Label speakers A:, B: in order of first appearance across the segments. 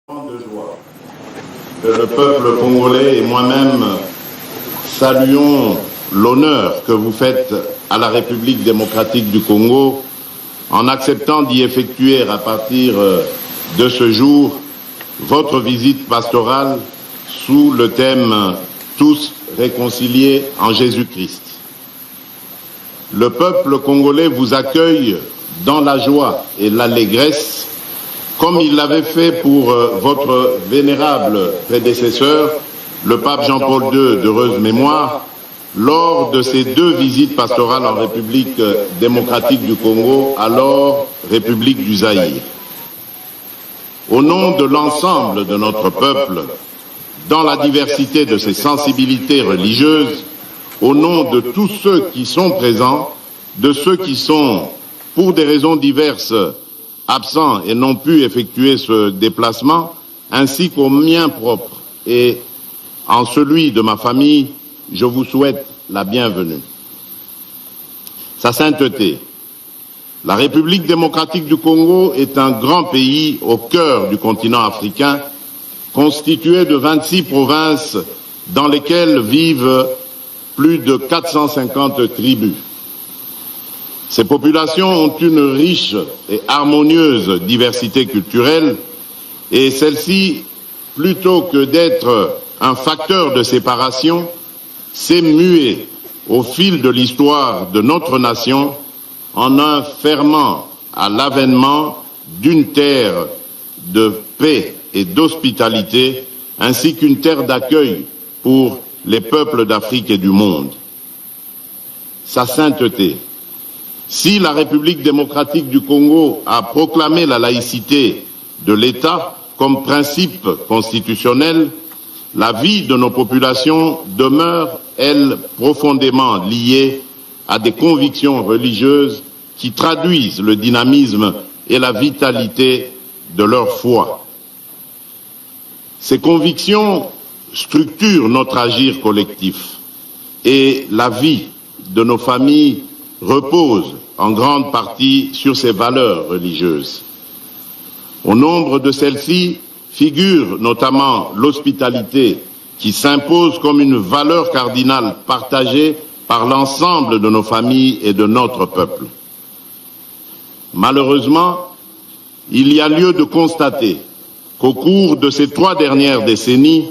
A: De joie que le peuple congolais et moi-même saluons l'honneur que vous faites à la République démocratique du Congo en acceptant d'y effectuer à partir de ce jour votre visite pastorale sous le thème « Tous réconciliés en Jésus-Christ ». Le peuple congolais vous accueille dans la joie et l'allégresse comme il l'avait fait pour votre vénérable prédécesseur, le pape Jean-Paul II d'heureuse mémoire, lors de ses 2 visites pastorales en République démocratique du Congo, alors République du Zaïre. Au nom de l'ensemble de notre peuple, dans la diversité de ses sensibilités religieuses, au nom de tous ceux qui sont présents, de ceux qui sont, pour des raisons diverses, absents et n'ont pu effectuer ce déplacement, ainsi qu'au mien propre et en celui de ma famille, je vous souhaite la bienvenue. Sa sainteté, la République démocratique du Congo est un grand pays au cœur du continent africain, constitué de 26 provinces dans lesquelles vivent plus de 450 tribus. Ces populations ont une riche et harmonieuse diversité culturelle et celle-ci, plutôt que d'être un facteur de séparation, s'est muée au fil de l'histoire de notre nation en un ferment à l'avènement d'une terre de paix et d'hospitalité ainsi qu'une terre d'accueil pour les peuples d'Afrique et du monde. Sa sainteté. Si la République démocratique du Congo a proclamé la laïcité de l'État comme principe constitutionnel, la vie de nos populations demeure, elle, profondément liée à des convictions religieuses qui traduisent le dynamisme et la vitalité de leur foi. Ces convictions structurent notre agir collectif et la vie de nos familles repose en grande partie sur ces valeurs religieuses. Au nombre de celles-ci figure notamment l'hospitalité qui s'impose comme une valeur cardinale partagée par l'ensemble de nos familles et de notre peuple. Malheureusement, il y a lieu de constater qu'au cours de ces 3 dernières décennies,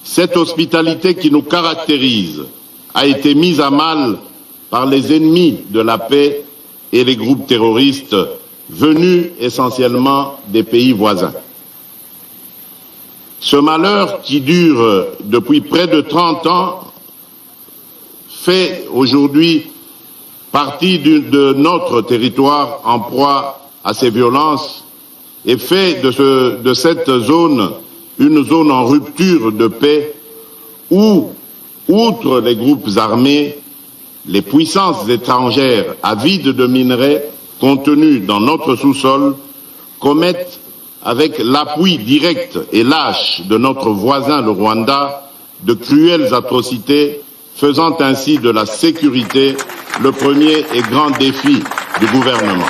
A: cette hospitalité qui nous caractérise a été mise à mal par les ennemis de la paix et les groupes terroristes venus essentiellement des pays voisins. Ce malheur qui dure depuis près de 30 ans fait aujourd'hui partie de notre territoire en proie à ces violences et fait de cette zone une zone en rupture de paix où, outre les groupes armés, les puissances étrangères avides de minerais contenus dans notre sous-sol commettent, avec l'appui direct et lâche de notre voisin le Rwanda, de cruelles atrocités, faisant ainsi de la sécurité le premier et grand défi du gouvernement.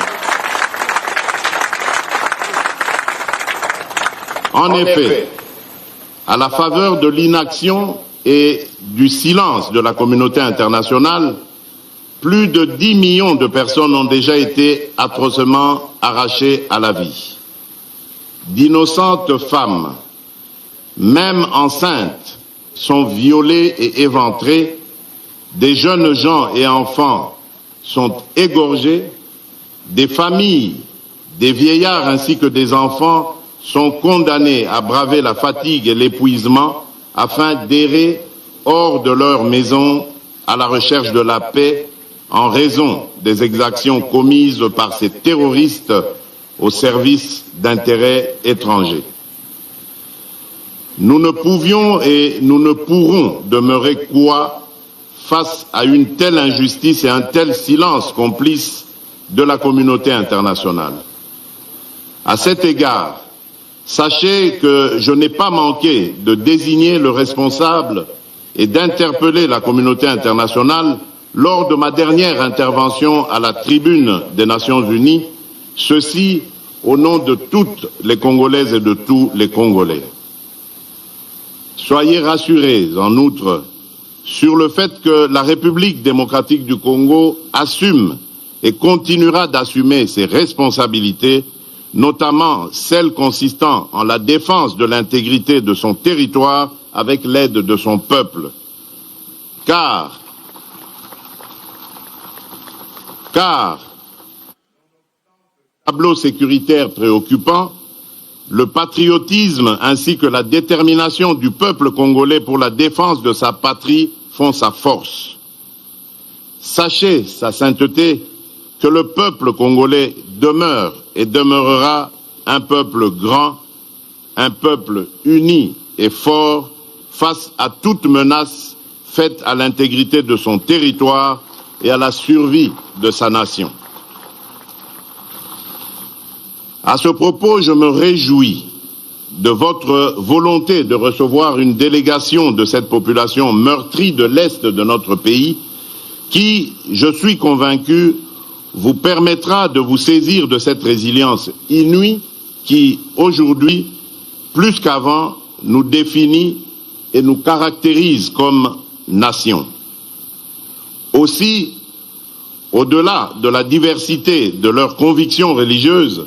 A: En effet, à la faveur de l'inaction et du silence de la communauté internationale, plus de 10 millions de personnes ont déjà été atrocement arrachées à la vie. D'innocentes femmes, même enceintes, sont violées et éventrées. Des jeunes gens et enfants sont égorgés. Des familles, des vieillards ainsi que des enfants sont condamnés à braver la fatigue et l'épuisement afin d'errer hors de leur maison à la recherche de la paix en raison des exactions commises par ces terroristes au service d'intérêts étrangers. Nous ne pouvions et nous ne pourrons demeurer cois face à une telle injustice et un tel silence complice de la communauté internationale. À cet égard, sachez que je n'ai pas manqué de désigner le responsable et d'interpeller la communauté internationale lors de ma dernière intervention à la tribune des Nations Unies, ceci au nom de toutes les Congolaises et de tous les Congolais. Soyez rassurés, en outre, sur le fait que la République démocratique du Congo assume et continuera d'assumer ses responsabilités, notamment celles consistant en la défense de l'intégrité de son territoire avec l'aide de son peuple. Car tableau sécuritaire préoccupant, le patriotisme ainsi que la détermination du peuple congolais pour la défense de sa patrie font sa force. Sachez, sa sainteté, que le peuple congolais demeure et demeurera un peuple grand, un peuple uni et fort face à toute menace faite à l'intégrité de son territoire et à la survie de sa nation. À ce propos, je me réjouis de votre volonté de recevoir une délégation de cette population meurtrie de l'Est de notre pays qui, je suis convaincu, vous permettra de vous saisir de cette résilience inouïe qui, aujourd'hui, plus qu'avant, nous définit et nous caractérise comme nation. Aussi, au-delà de la diversité de leurs convictions religieuses,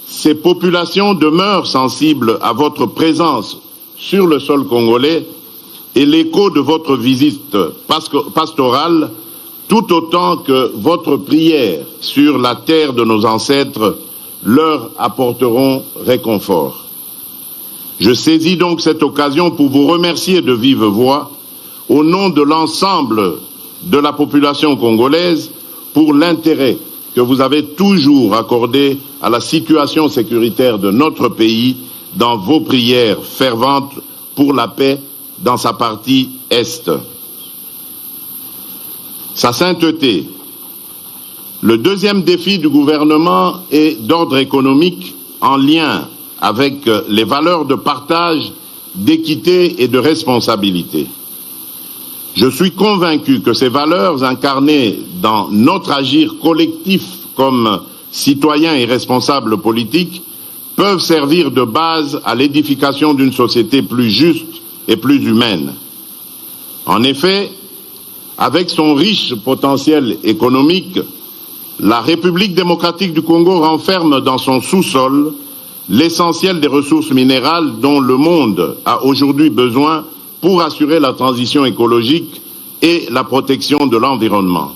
A: ces populations demeurent sensibles à votre présence sur le sol congolais et l'écho de votre visite pastorale, tout autant que votre prière sur la terre de nos ancêtres leur apporteront réconfort. Je saisis donc cette occasion pour vous remercier de vive voix, au nom de l'ensemble de la population congolaise, pour l'intérêt que vous avez toujours accordé à la situation sécuritaire de notre pays dans vos prières ferventes pour la paix dans sa partie Est. Sa sainteté. Le deuxième défi du gouvernement est d'ordre économique en lien avec les valeurs de partage, d'équité et de responsabilité. Je suis convaincu que ces valeurs incarnées dans notre agir collectif comme citoyens et responsables politiques peuvent servir de base à l'édification d'une société plus juste et plus humaine. En effet, avec son riche potentiel économique, la République démocratique du Congo renferme dans son sous-sol l'essentiel des ressources minérales dont le monde a aujourd'hui besoin pour assurer la transition écologique et la protection de l'environnement.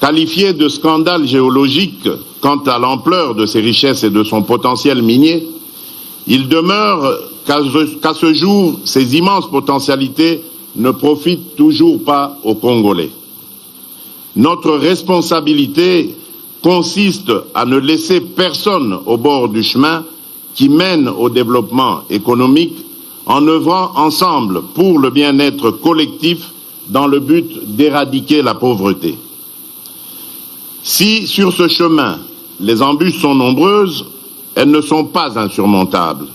A: Qualifié de scandale géologique quant à l'ampleur de ses richesses et de son potentiel minier, il demeure qu'à ce jour, ces immenses potentialités ne profitent toujours pas aux Congolais. Notre responsabilité consiste à ne laisser personne au bord du chemin qui mène au développement économique en œuvrant ensemble pour le bien-être collectif dans le but d'éradiquer la pauvreté. Si sur ce chemin, les embûches sont nombreuses, elles ne sont pas insurmontables.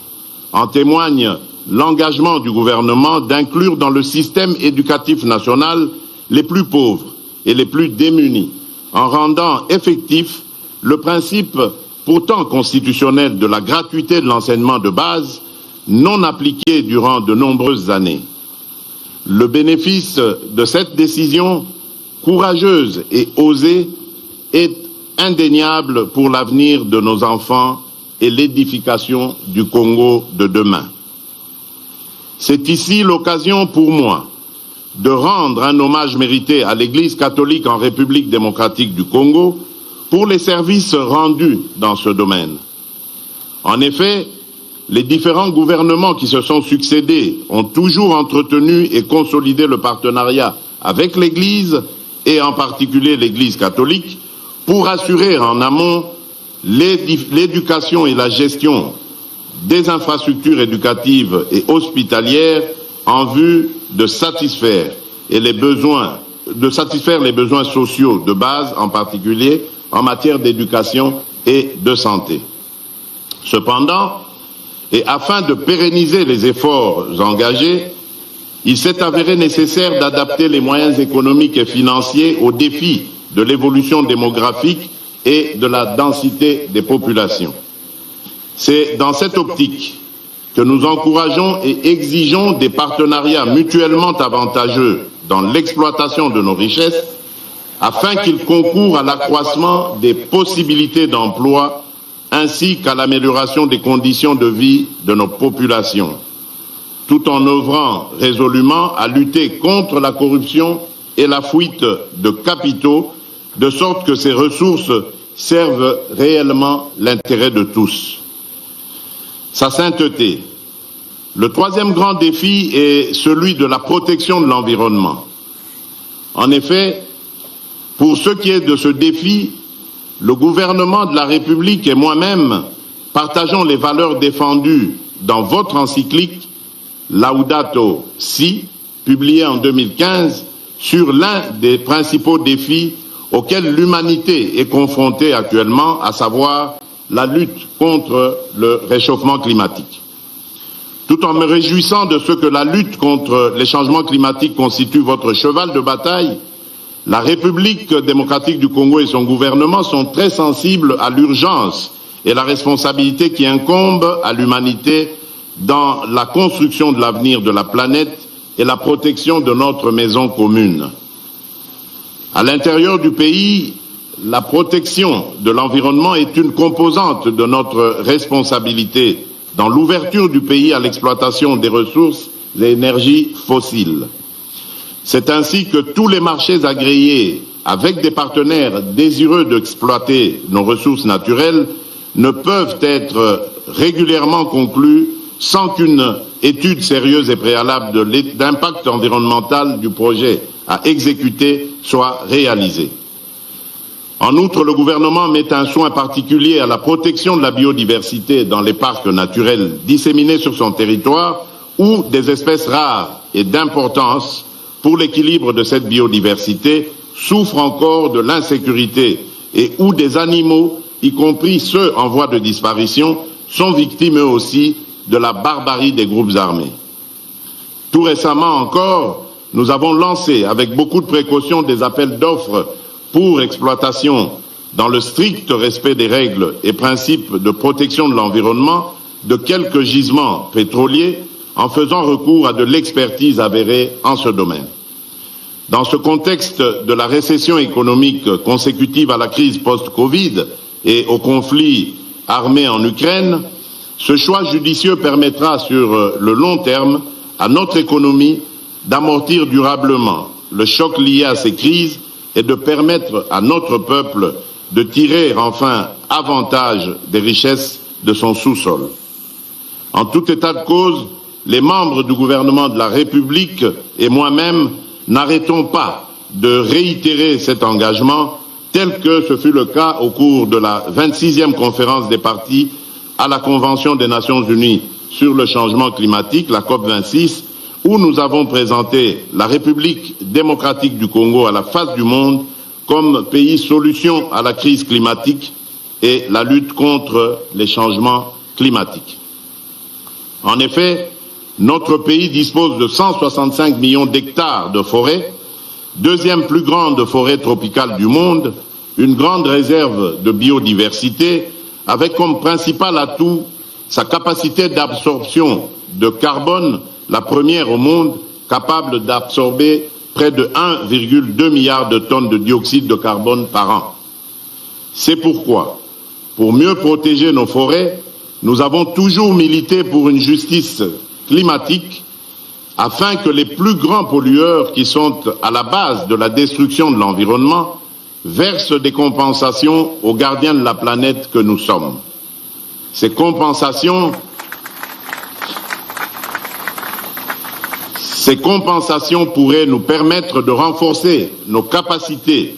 A: En témoigne l'engagement du gouvernement d'inclure dans le système éducatif national les plus pauvres et les plus démunis, en rendant effectif le principe pourtant constitutionnel de la gratuité de l'enseignement de base, non appliqué durant de nombreuses années. Le bénéfice de cette décision courageuse et osée est indéniable pour l'avenir de nos enfants et l'édification du Congo de demain. C'est ici l'occasion pour moi de rendre un hommage mérité à l'Église catholique en République démocratique du Congo pour les services rendus dans ce domaine. En effet, les différents gouvernements qui se sont succédés ont toujours entretenu et consolidé le partenariat avec l'Église, et en particulier l'Église catholique, pour assurer en amont l'éducation et la gestion des infrastructures éducatives et hospitalières en vue de satisfaire les besoins sociaux de base, en particulier en matière d'éducation et de santé. Cependant, et afin de pérenniser les efforts engagés, il s'est avéré nécessaire d'adapter les moyens économiques et financiers aux défis de l'évolution démographique et de la densité des populations. C'est dans cette optique que nous encourageons et exigeons des partenariats mutuellement avantageux dans l'exploitation de nos richesses afin qu'ils concourent à l'accroissement des possibilités d'emploi ainsi qu'à l'amélioration des conditions de vie de nos populations, tout en œuvrant résolument à lutter contre la corruption et la fuite de capitaux, de sorte que ces ressources servent réellement l'intérêt de tous. Sa sainteté. Le troisième grand défi est celui de la protection de l'environnement. En effet, pour ce qui est de ce défi, le gouvernement de la République et moi-même partageons les valeurs défendues dans votre encyclique Laudato Si, publiée en 2015, sur l'un des principaux défis auxquels l'humanité est confrontée actuellement, à savoir la lutte contre le réchauffement climatique. Tout en me réjouissant de ce que la lutte contre les changements climatiques constitue votre cheval de bataille, la République démocratique du Congo et son gouvernement sont très sensibles à l'urgence et la responsabilité qui incombe à l'humanité dans la construction de l'avenir de la planète et la protection de notre maison commune. À l'intérieur du pays, la protection de l'environnement est une composante de notre responsabilité dans l'ouverture du pays à l'exploitation des ressources et énergies fossiles. C'est ainsi que tous les marchés agréés avec des partenaires désireux d'exploiter nos ressources naturelles ne peuvent être régulièrement conclus sans qu'une étude sérieuse et préalable d'impact environnemental du projet à exécuter soit réalisée. En outre, le gouvernement met un soin particulier à la protection de la biodiversité dans les parcs naturels disséminés sur son territoire où des espèces rares et d'importance pour l'équilibre de cette biodiversité souffrent encore de l'insécurité et où des animaux, y compris ceux en voie de disparition, sont victimes eux aussi de la barbarie des groupes armés. Tout récemment encore, nous avons lancé avec beaucoup de précautions des appels d'offres pour exploitation dans le strict respect des règles et principes de protection de l'environnement de quelques gisements pétroliers en faisant recours à de l'expertise avérée en ce domaine. Dans ce contexte de la récession économique consécutive à la crise post-Covid et au conflit armé en Ukraine, ce choix judicieux permettra sur le long terme à notre économie d'amortir durablement le choc lié à ces crises et de permettre à notre peuple de tirer enfin avantage des richesses de son sous-sol. En tout état de cause, les membres du gouvernement de la République et moi-même n'arrêtons pas de réitérer cet engagement tel que ce fut le cas au cours de la 26e conférence des partis à la Convention des Nations Unies sur le changement climatique, la COP26, où nous avons présenté la République démocratique du Congo à la face du monde comme pays solution à la crise climatique et la lutte contre les changements climatiques. En effet, notre pays dispose de 165 millions d'hectares de forêt, deuxième plus grande forêt tropicale du monde, une grande réserve de biodiversité, avec comme principal atout sa capacité d'absorption de carbone, la première au monde, capable d'absorber près de 1,2 milliard de tonnes de dioxyde de carbone par an. C'est pourquoi, pour mieux protéger nos forêts, nous avons toujours milité pour une justice climatique afin que les plus grands pollueurs qui sont à la base de la destruction de l'environnement versent des compensations aux gardiens de la planète que nous sommes. Ces compensations pourraient nous permettre de renforcer nos capacités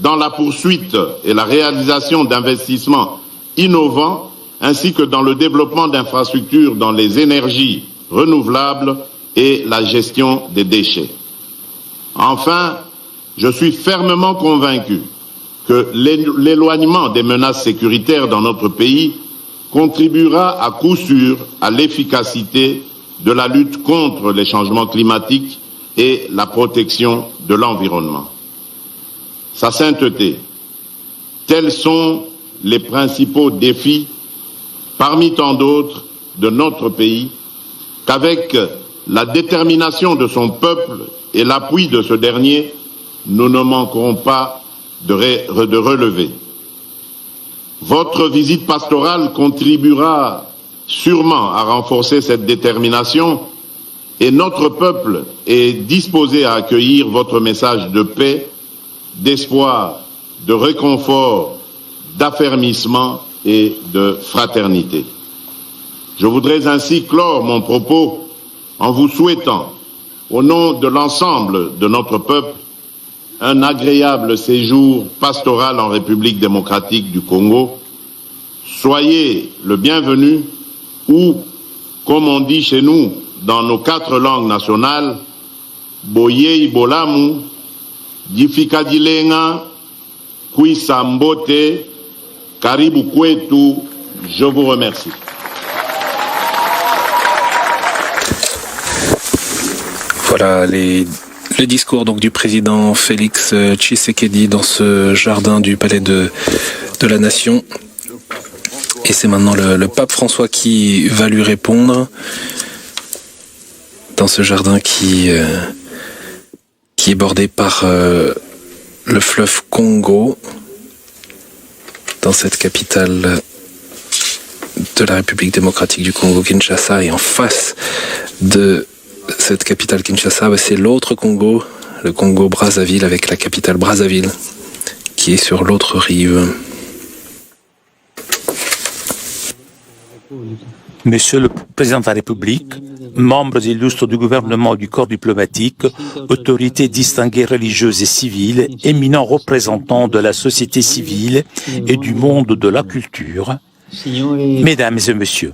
A: dans la poursuite et la réalisation d'investissements innovants ainsi que dans le développement d'infrastructures dans les énergies renouvelables et la gestion des déchets. Enfin, je suis fermement convaincu que l'éloignement des menaces sécuritaires dans notre pays contribuera à coup sûr à l'efficacité de la lutte contre les changements climatiques et la protection de l'environnement. Sa sainteté. tels sont les principaux défis, parmi tant d'autres, de notre pays, qu'avec la détermination de son peuple et l'appui de ce dernier, nous ne manquerons pas de relever. Votre visite pastorale contribuera sûrement à renforcer cette détermination et notre peuple est disposé à accueillir votre message de paix, d'espoir, de réconfort, d'affermissement et de fraternité. Je voudrais ainsi clore mon propos en vous souhaitant, au nom de l'ensemble de notre peuple, un agréable séjour pastoral en République démocratique du Congo. Soyez le bienvenu ou, comme on dit chez nous dans nos 4 langues nationales, Boye Bolamu, Jifikadilenga, Kwisambote, Karibu Kwetu, je vous remercie.
B: Voilà le discours donc du président Félix Tshisekedi dans ce jardin du Palais de la Nation. Et c'est maintenant le pape François qui va lui répondre dans ce jardin qui est bordé par le fleuve Congo, dans cette capitale de la République démocratique du Congo, Kinshasa, et en face de cette capitale Kinshasa, c'est l'autre Congo, le Congo Brazzaville, avec la capitale Brazzaville, qui est sur l'autre rive.
C: Monsieur le Président de la République, membres illustres du gouvernement et du corps diplomatique, autorités distinguées religieuses et civiles, éminents représentants de la société civile et du monde de la culture, Mesdames et Messieurs,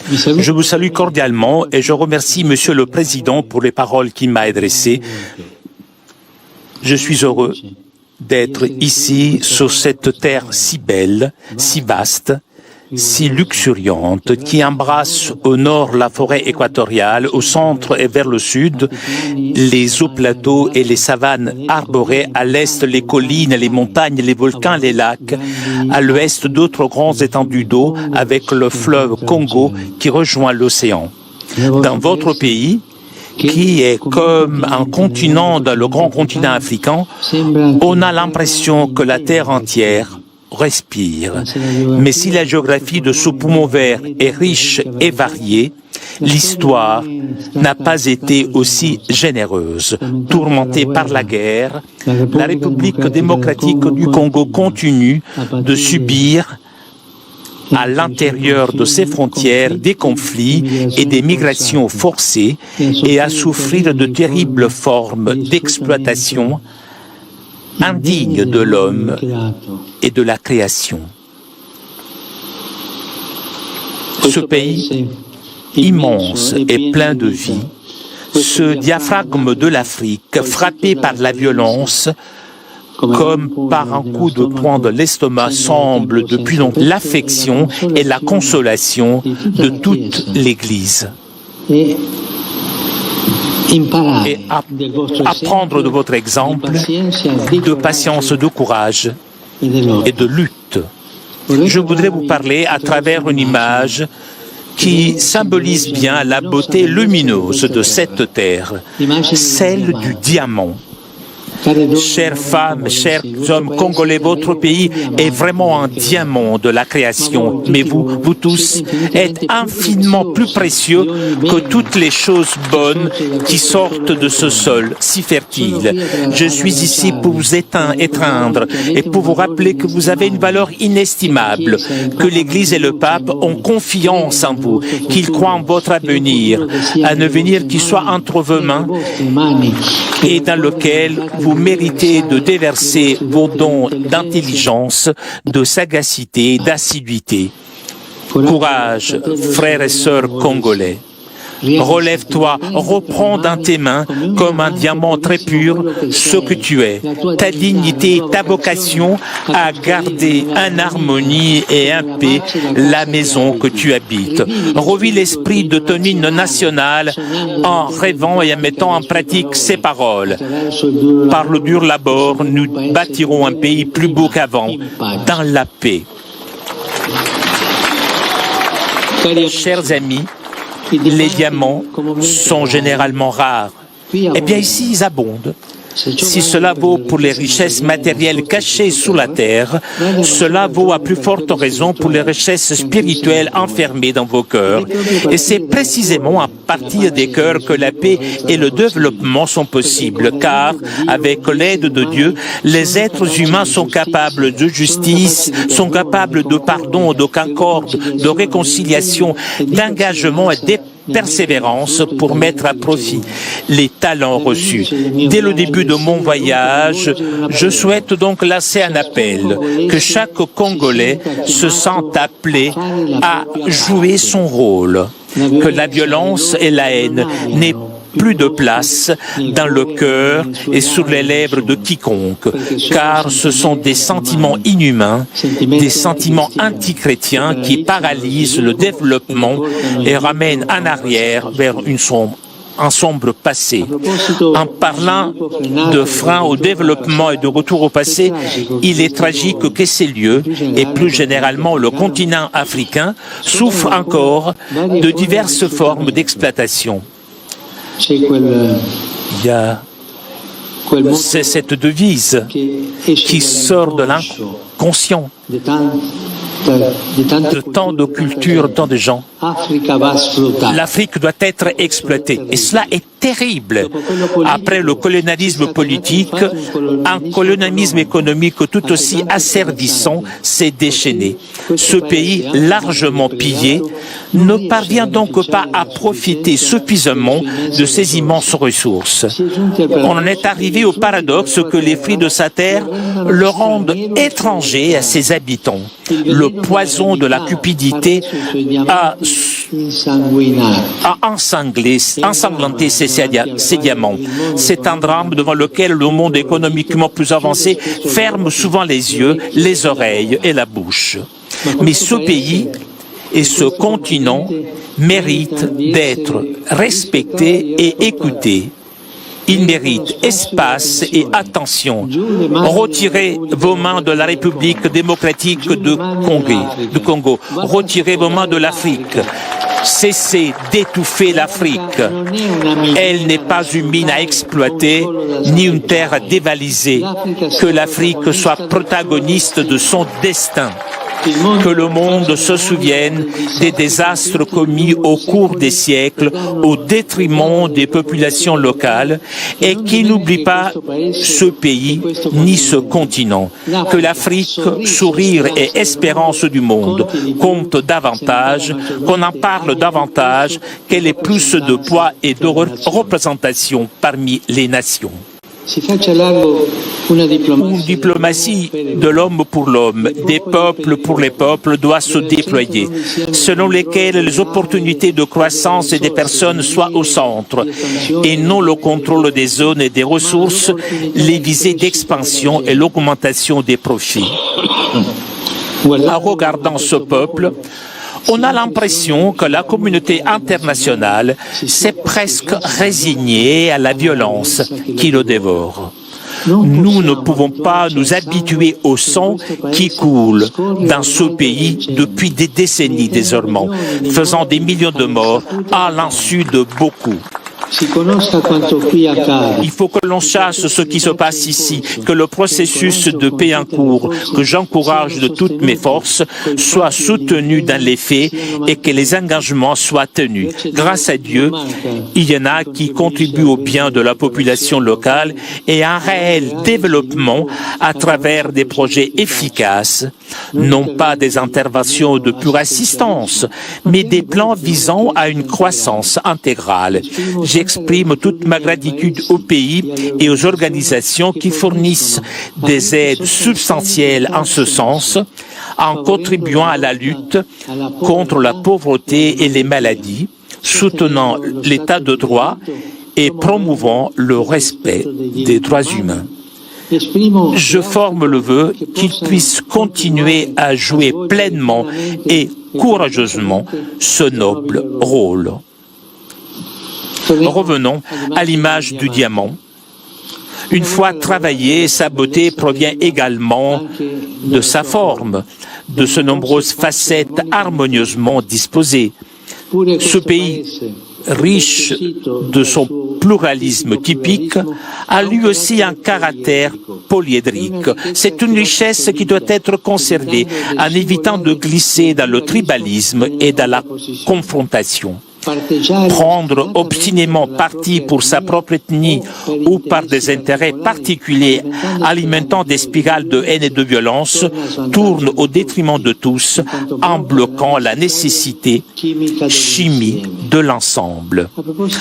C: je vous salue cordialement et je remercie Monsieur le Président pour les paroles qu'il m'a adressées. Je suis heureux d'être ici sur cette terre si belle, si vaste, si luxuriante, qui embrasse au nord la forêt équatoriale, au centre et vers le sud les hauts plateaux et les savanes arborées, à l'est les collines, les montagnes, les volcans, les lacs, à l'ouest d'autres grands étendues d'eau avec le fleuve Congo qui rejoint l'océan. Dans votre pays, qui est comme un continent dans le grand continent africain, on a l'impression que la terre entière respire. Mais si la géographie de ce poumon vert est riche et variée, l'histoire n'a pas été aussi généreuse. Tourmentée par la guerre, la République démocratique du Congo continue de subir à l'intérieur de ses frontières des conflits et des migrations forcées et à souffrir de terribles formes d'exploitation indigne de l'homme et de la création. Ce pays immense et plein de vie, ce diaphragme de l'Afrique frappé par la violence, comme par un coup de poing de l'estomac, semble depuis longtemps l'affection et la consolation de toute l'Église. Et apprendre de votre exemple de patience, de courage et de lutte. Je voudrais vous parler à travers une image qui symbolise bien la beauté lumineuse de cette terre, celle du diamant. Chères femmes, chers hommes congolais, votre pays est vraiment un diamant de la création. Mais vous tous, êtes infiniment plus précieux que toutes les choses bonnes qui sortent de ce sol si fertile. Je suis ici pour vous étreindre et pour vous rappeler que vous avez une valeur inestimable, que l'Église et le pape ont confiance en vous, qu'ils croient en votre avenir, un avenir qui soit entre vos mains et dans lequel vous méritez de déverser vos dons d'intelligence, de sagacité, d'assiduité. Courage, frères et sœurs congolais. Relève-toi, reprends dans tes mains, comme un diamant très pur, ce que tu es. Ta dignité et ta vocation à garder en harmonie et en paix la maison que tu habites. Revis l'esprit de ton hymne national en rêvant et en mettant en pratique ces paroles. Par le dur labeur, nous bâtirons un pays plus beau qu'avant, dans la paix. Chers amis, les diamants sont généralement rares. Eh bien ici, ils abondent. Si cela vaut pour les richesses matérielles cachées sous la terre, cela vaut à plus forte raison pour les richesses spirituelles enfermées dans vos cœurs. Et c'est précisément à partir des cœurs que la paix et le développement sont possibles, car avec l'aide de Dieu, les êtres humains sont capables de justice, sont capables de pardon, de concorde, de réconciliation, d'engagement et de persévérance pour mettre à profit les talents reçus. Dès le début de mon voyage, je souhaite donc lancer un appel, que chaque Congolais se sente appelé à jouer son rôle, que la violence et la haine n'aient plus de place dans le cœur et sur les lèvres de quiconque, car ce sont des sentiments inhumains, des sentiments antichrétiens qui paralysent le développement et ramènent en arrière vers un sombre passé. En parlant de frein au développement et de retour au passé, il est tragique que ces lieux, et plus généralement le continent africain, souffrent encore de diverses formes d'exploitation. C'est cette devise qui sort de l'inconscient de tant de cultures, tant de gens. L'Afrique doit être exploitée. Et cela est terrible. Après le colonialisme politique, un colonialisme économique tout aussi asservissant s'est déchaîné. Ce pays, largement pillé, ne parvient donc pas à profiter suffisamment de ses immenses ressources. On en est arrivé au paradoxe que les fruits de sa terre le rendent étranger à ses habitants. Le poison de la cupidité a ensanglanté ses diamants. C'est un drame devant lequel le monde économiquement plus avancé ferme souvent les yeux, les oreilles et la bouche. Mais ce pays et ce continent méritent d'être respectés et écoutés. Il mérite espace et attention. Retirez vos mains de la République démocratique de Congo. Retirez vos mains de l'Afrique. Cessez d'étouffer l'Afrique. Elle n'est pas une mine à exploiter, ni une terre à dévaliser. Que l'Afrique soit protagoniste de son destin. Que le monde se souvienne des désastres commis au cours des siècles au détriment des populations locales et qu'il n'oublie pas ce pays ni ce continent. Que l'Afrique, sourire et espérance du monde, compte davantage, qu'on en parle davantage, qu'elle ait plus de poids et de représentation parmi les nations. Une diplomatie de l'homme pour l'homme, des peuples pour les peuples doit se déployer, selon lesquelles les opportunités de croissance des personnes soient au centre, et non le contrôle des zones et des ressources, les visées d'expansion et l'augmentation des profits. En regardant ce peuple, on a l'impression que la communauté internationale s'est presque résignée à la violence qui le dévore. Nous ne pouvons pas nous habituer au sang qui coule dans ce pays depuis des décennies désormais, faisant des millions de morts à l'insu de beaucoup. Il faut que l'on sache ce qui se passe ici, que le processus de paix en cours, que j'encourage de toutes mes forces, soit soutenu dans les faits et que les engagements soient tenus. Grâce à Dieu, il y en a qui contribuent au bien de la population locale et à un réel développement à travers des projets efficaces, non pas des interventions de pure assistance, mais des plans visant à une croissance intégrale. J'exprime toute ma gratitude au pays et aux organisations qui fournissent des aides substantielles en ce sens, en contribuant à la lutte contre la pauvreté et les maladies, soutenant l'état de droit et promouvant le respect des droits humains. Je forme le vœu qu'il puisse continuer à jouer pleinement et courageusement ce noble rôle. Revenons à l'image du diamant. Une fois travaillée, sa beauté provient également de sa forme, de ses nombreuses facettes harmonieusement disposées. Ce pays, riche de son pluralisme typique, a lui aussi un caractère polyédrique. C'est une richesse qui doit être conservée en évitant de glisser dans le tribalisme et dans la confrontation. Prendre obstinément parti pour sa propre ethnie ou par des intérêts particuliers alimentant des spirales de haine et de violence tourne au détriment de tous en bloquant la nécessité chimie de l'ensemble.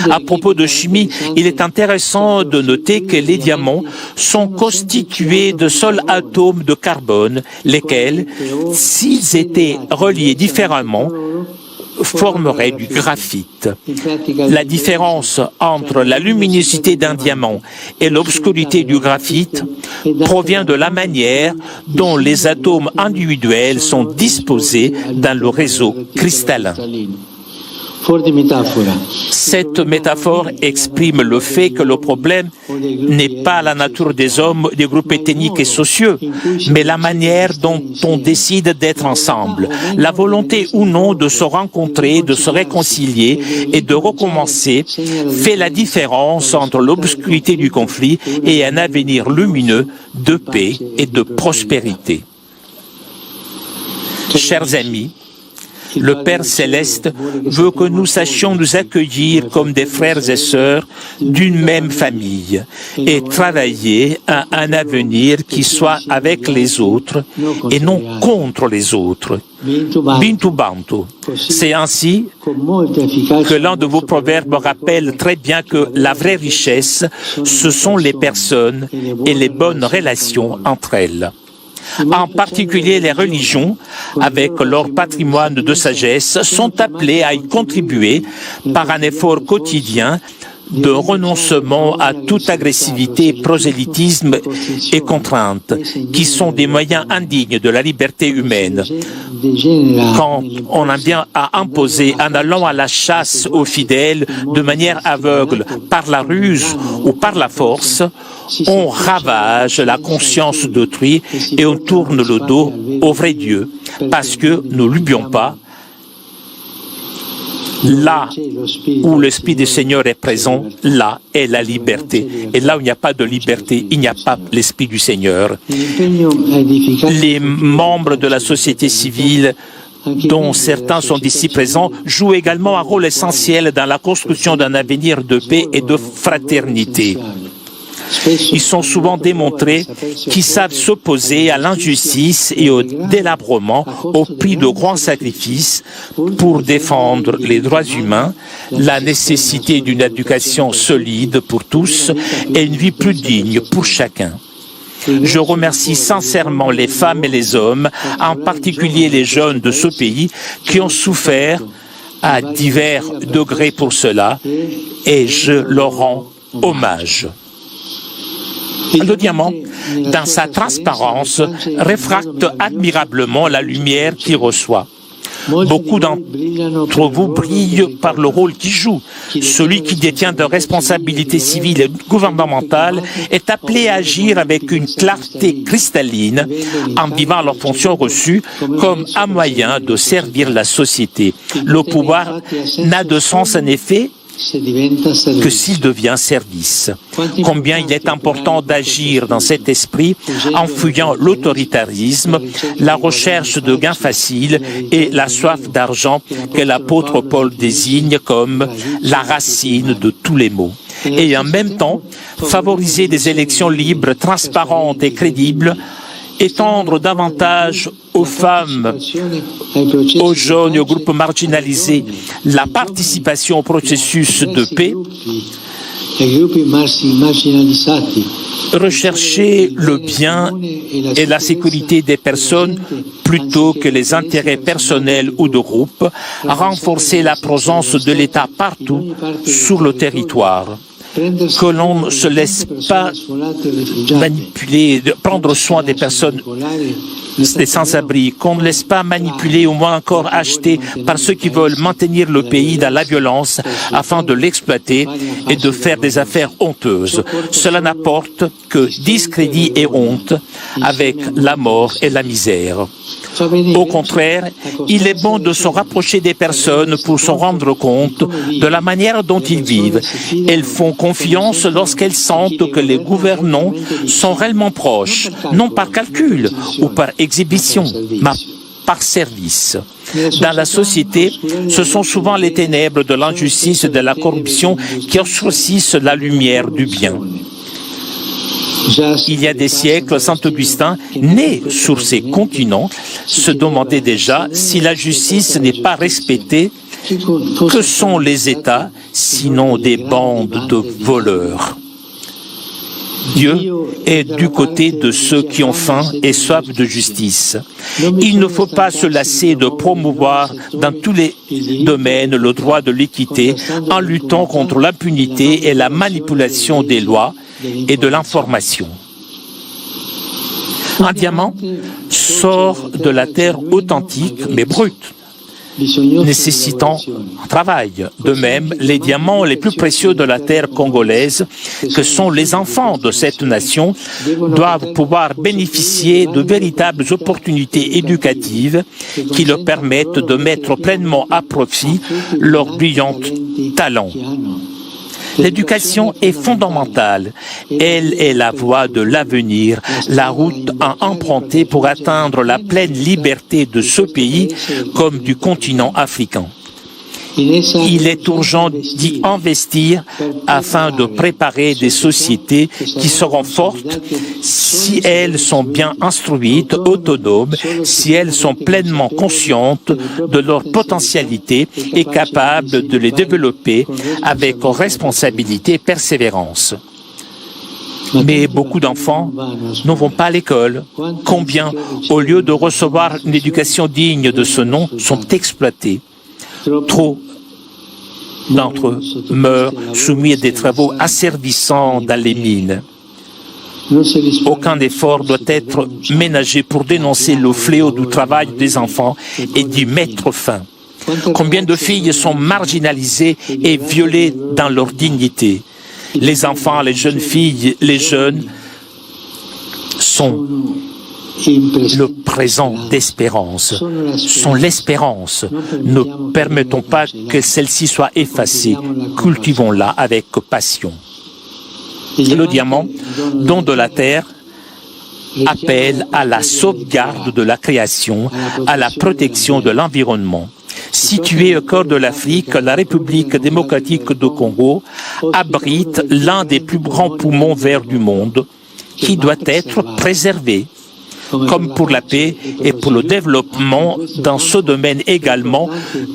C: À propos de chimie, il est intéressant de noter que les diamants sont constitués de seuls atomes de carbone, lesquels, s'ils étaient reliés différemment, formerait du graphite. La différence entre la luminosité d'un diamant et l'obscurité du graphite provient de la manière dont les atomes individuels sont disposés dans le réseau cristallin. Cette métaphore exprime le fait que le problème n'est pas la nature des hommes, des groupes ethniques et sociaux, mais la manière dont on décide d'être ensemble, la volonté ou non de se rencontrer, de se réconcilier et de recommencer fait la différence entre l'obscurité du conflit et un avenir lumineux de paix et de prospérité. Chers amis, le Père Céleste veut que nous sachions nous accueillir comme des frères et sœurs d'une même famille et travailler à un avenir qui soit avec les autres et non contre les autres. Bintu Bantu. C'est ainsi que l'un de vos proverbes rappelle très bien que la vraie richesse, ce sont les personnes et les bonnes relations entre elles. En particulier, les religions, avec leur patrimoine de sagesse, sont appelées à y contribuer par un effort quotidien de renoncement à toute agressivité, prosélytisme et contrainte, qui sont des moyens indignes de la liberté humaine. Quand on en vient à imposer en allant à la chasse aux fidèles de manière aveugle, par la ruse ou par la force, on ravage la conscience d'autrui et on tourne le dos au vrai Dieu, parce que, ne l'oublions pas, là où l'Esprit du Seigneur est présent, là est la liberté. Et là où il n'y a pas de liberté, il n'y a pas l'Esprit du Seigneur. Les membres de la société civile, dont certains sont ici présents, jouent également un rôle essentiel dans la construction d'un avenir de paix et de fraternité. Ils sont souvent démontrés qu'ils savent s'opposer à l'injustice et au délabrement au prix de grands sacrifices pour défendre les droits humains, la nécessité d'une éducation solide pour tous et une vie plus digne pour chacun. Je remercie sincèrement les femmes et les hommes, en particulier les jeunes de ce pays, qui ont souffert à divers degrés pour cela, et je leur rends hommage. Le diamant, dans sa transparence, réfracte admirablement la lumière qu'il reçoit. Beaucoup d'entre vous brillent par le rôle qu'ils jouent. Celui qui détient de responsabilités civiles et gouvernementales est appelé à agir avec une clarté cristalline en vivant leurs fonctions reçues comme un moyen de servir la société. Le pouvoir n'a de sens en effet que s'il devient service. Combien il est important d'agir dans cet esprit en fuyant l'autoritarisme, la recherche de gains faciles et la soif d'argent que l'apôtre Paul désigne comme la racine de tous les maux. Et en même temps, favoriser des élections libres, transparentes et crédibles, étendre davantage aux femmes, aux jeunes et aux groupes marginalisés la participation au processus de paix Rechercher le bien et la sécurité des personnes plutôt que les intérêts personnels ou de groupe, renforcer la présence de l'État partout sur le territoire. Que l'on ne se laisse pas manipuler, prendre soin des personnes des sans-abri, qu'on ne laisse pas manipuler ou moins encore acheter par ceux qui veulent maintenir le pays dans la violence afin de l'exploiter et de faire des affaires honteuses. Cela n'apporte que discrédit et honte avec la mort et la misère. Au contraire, il est bon de se rapprocher des personnes pour se rendre compte de la manière dont ils vivent. Elles font confiance lorsqu'elles sentent que les gouvernants sont réellement proches, non par calcul ou par exhibition, mais par service. Dans la société, ce sont souvent les ténèbres de l'injustice et de la corruption qui obscurcissent la lumière du bien. Il y a des siècles, Saint Augustin, né sur ces continents, se demandait déjà si la justice n'est pas respectée, que sont les États, sinon des bandes de voleurs? Dieu est du côté de ceux qui ont faim et soif de justice. Il ne faut pas se lasser de promouvoir dans tous les domaines le droit de l'équité en luttant contre l'impunité et la manipulation des lois et de l'information. Un diamant sort de la terre authentique mais brute, nécessitant un travail. De même, les diamants les plus précieux de la terre congolaise, que sont les enfants de cette nation, doivent pouvoir bénéficier de véritables opportunités éducatives qui leur permettent de mettre pleinement à profit leurs brillants talents. L'éducation est fondamentale. Elle est la voie de l'avenir, la route à emprunter pour atteindre la pleine liberté de ce pays comme du continent africain. Il est urgent d'y investir afin de préparer des sociétés qui seront fortes si elles sont bien instruites, autonomes, si elles sont pleinement conscientes de leur potentialité et capables de les développer avec responsabilité et persévérance. Mais beaucoup d'enfants ne vont pas à l'école. Combien, au lieu de recevoir une éducation digne de ce nom, sont exploités? Trop d'entre eux meurent soumis à des travaux asservissants dans les mines. Aucun effort doit être ménagé pour dénoncer le fléau du travail des enfants et d'y mettre fin. Combien de filles sont marginalisées et violées dans leur dignité? Les enfants, les jeunes filles, les jeunes sont le présent d'espérance, sont l'espérance. Ne permettons pas que celle-ci soit effacée. Cultivons-la avec passion. Le diamant, don de la terre, appelle à la sauvegarde de la création, à la protection de l'environnement. Située au cœur de l'Afrique, la République démocratique du Congo abrite l'un des plus grands poumons verts du monde qui doit être préservé. Comme pour la paix et pour le développement dans ce domaine également,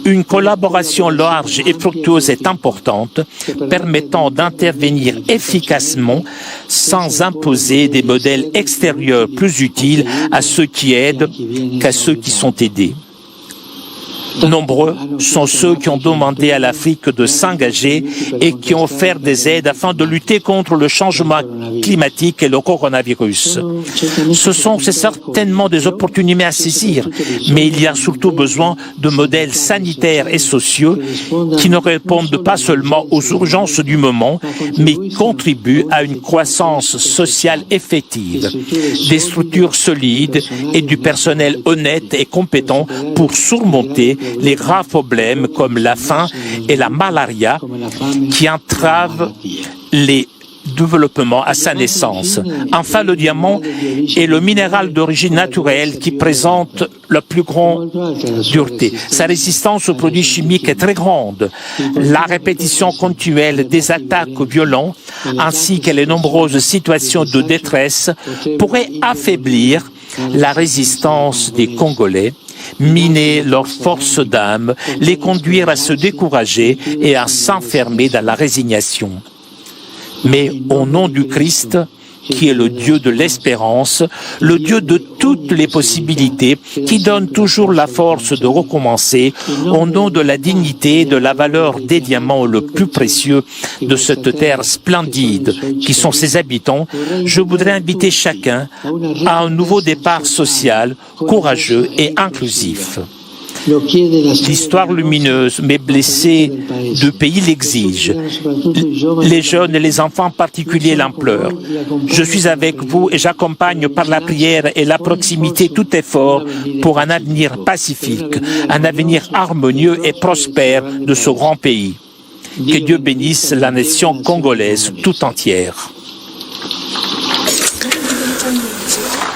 C: une collaboration large et fructueuse est importante, permettant d'intervenir efficacement sans imposer des modèles extérieurs plus utiles à ceux qui aident qu'à ceux qui sont aidés. Nombreux sont ceux qui ont demandé à l'Afrique de s'engager et qui ont offert des aides afin de lutter contre le changement climatique et le coronavirus. Ce sont certainement des opportunités à saisir, mais il y a surtout besoin de modèles sanitaires et sociaux qui ne répondent pas seulement aux urgences du moment, mais contribuent à une croissance sociale effective, des structures solides et du personnel honnête et compétent pour surmonter les graves problèmes comme la faim et la malaria qui entravent les développements à sa naissance. Enfin, le diamant est le minéral d'origine naturelle qui présente la plus grande dureté. Sa résistance aux produits chimiques est très grande. La répétition continuelle des attaques violentes ainsi que les nombreuses situations de détresse pourraient affaiblir la résistance des Congolais, miner leur force d'âme, les conduire à se décourager et à s'enfermer dans la résignation. mais au nom du Christ, qui est le Dieu de l'espérance, le Dieu de toutes les possibilités, qui donne toujours la force de recommencer, au nom de la dignité et de la valeur des diamants le plus précieux de cette terre splendide qui sont ses habitants, je voudrais inviter chacun à un nouveau départ social, courageux et inclusif. L'histoire lumineuse, mais blessée de pays l'exige. Les jeunes et les enfants en particulier l'implorent. Je suis avec vous et j'accompagne par la prière et la proximité tout effort pour un avenir pacifique, un avenir harmonieux et prospère de ce grand pays. Que Dieu bénisse la nation congolaise tout entière.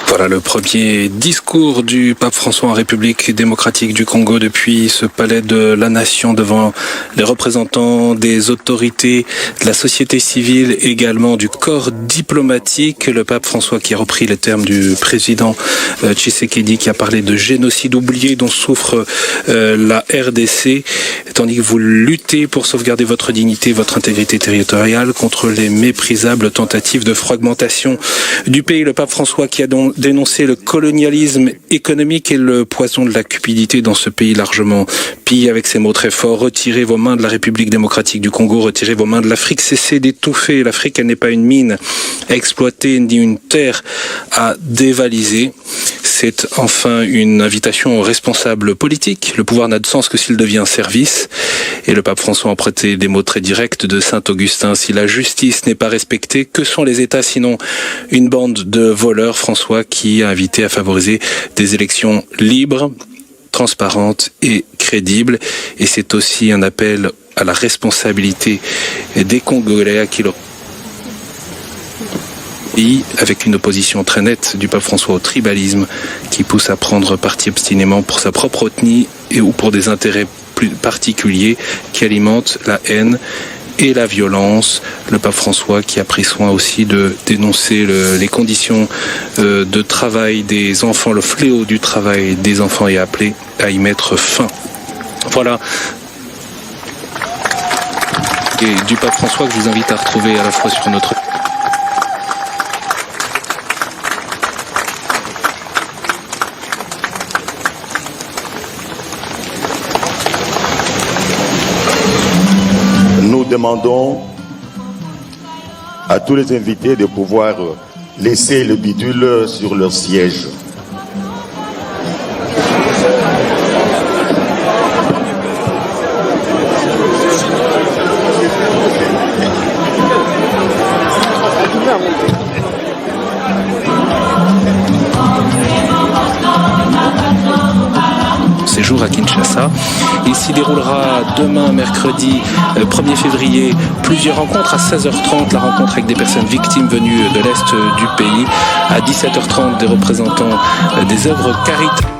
B: Voilà le premier discours du pape François en République démocratique du Congo depuis ce palais de la Nation devant les représentants des autorités, de la société civile, également du corps diplomatique. Le pape François qui a repris les termes du président Tshisekedi qui a parlé de génocide oublié dont souffre la RDC, tandis que vous luttez pour sauvegarder votre dignité, votre intégrité territoriale contre les méprisables tentatives de fragmentation du pays. Le pape François qui a donc dénoncer le colonialisme économique et le poison de la cupidité dans ce pays largement pillé avec ces mots très forts. Retirez vos mains de la République démocratique du Congo, retirez vos mains de l'Afrique, cessez d'étouffer. L'Afrique, elle n'est pas une mine à exploiter ni une terre à dévaliser. C'est enfin une invitation aux responsables politiques. Le pouvoir n'a de sens que s'il devient service. Et le pape François a prêté des mots très directs de Saint Augustin. Si la justice n'est pas respectée, que sont les États sinon une bande de voleurs? François qui a invité à favoriser des élections libres, transparentes et crédibles. Et c'est aussi un appel à la responsabilité des Congolais à qui le pays, avec une opposition très nette du pape François au tribalisme qui pousse à prendre parti obstinément pour sa propre ethnie et ou pour des intérêts plus particuliers qui alimentent la haine et la violence. Le pape François qui a pris soin aussi de dénoncer les conditions de travail des enfants, le fléau du travail des enfants et appelé à y mettre fin. Voilà. Et du pape François que je vous invite à retrouver à la fois sur notre...
D: Nous demandons à tous les invités de pouvoir laisser le bidule sur leur siège.
B: Séjour à Kinshasa. Il s'y déroulera demain, mercredi 1er février, plusieurs rencontres à 16h30, la rencontre avec des personnes victimes venues de l'Est du pays, à 17h30 des représentants des œuvres caritables.